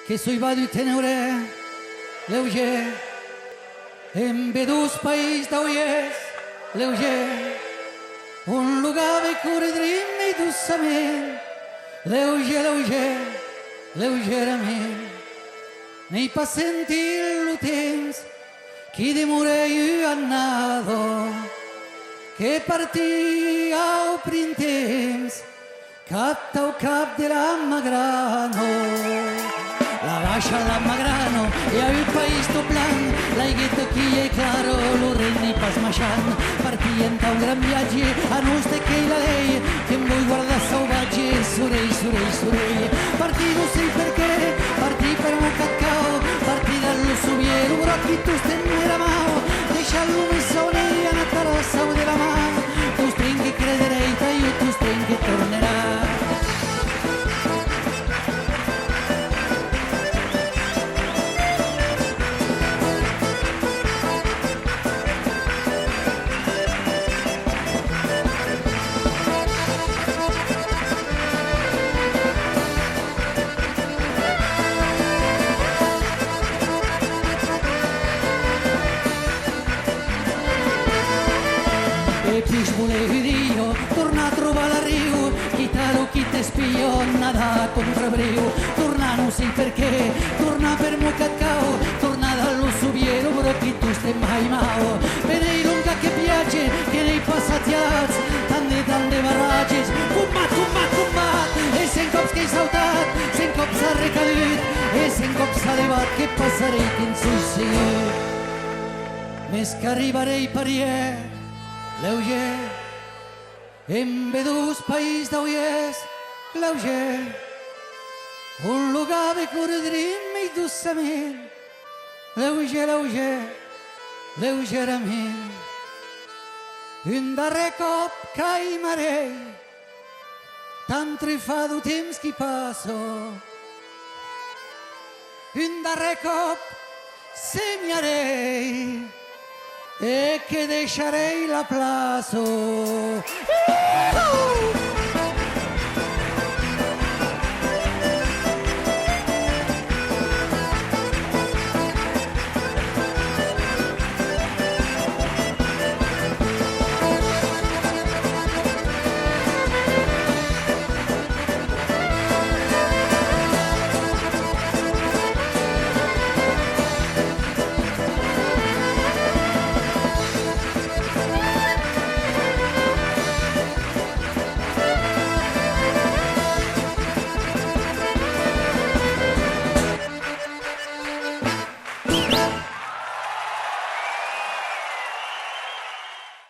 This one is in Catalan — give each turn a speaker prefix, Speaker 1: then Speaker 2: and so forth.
Speaker 1: que soy va du tenore, lleuger, en vedús país d'auies, lleuger, un lugar de corredrim i doçament, lleuger, lleuger, lleugerament, n'hi pas sentir lo temps qui demorei annado, que partí au printemps, cap tau cap de la Magrano. La baixa la Magrano, hi ha un país tot blanc, l'aigueta aquí è claro, l'orrell ni pas maixant, partien tau gran viatge, a nos de que la lei, que em vull guardar salvatge, sorell, sorell, sorell. Partí no sé per què, partí per un cacao, partí dallo subiero, brocchi tu stenni la mano, deixa-lo més sole i a la sau de la mà, tu strengi crederei, io tu strengi tornerà. Pis volevi dir jo, tornar a trobar la riu, quitar-ho qui t'espio, nadar contra breu, tornar no sé per què, tornar per mo cacao, tornar dallo subiero, però qui tu stai mai mao. Venei lunga che piace, che nei passati alats, tante barratges, combat, combat, combat, e cent cops que he saltat, cent cops ha recadut, e cent cops ha levat, que passarei que en suïcidit. Més que arribarei parier, lleuger, en vedús país d'auies, lleuger, un lugar de corredrim i doçament, lleuger, lleuger, lleugerament. Un darrer cop caimarei, tant fa du temps que passo. Un darrer cop segnarei, e che deixarei la plazo.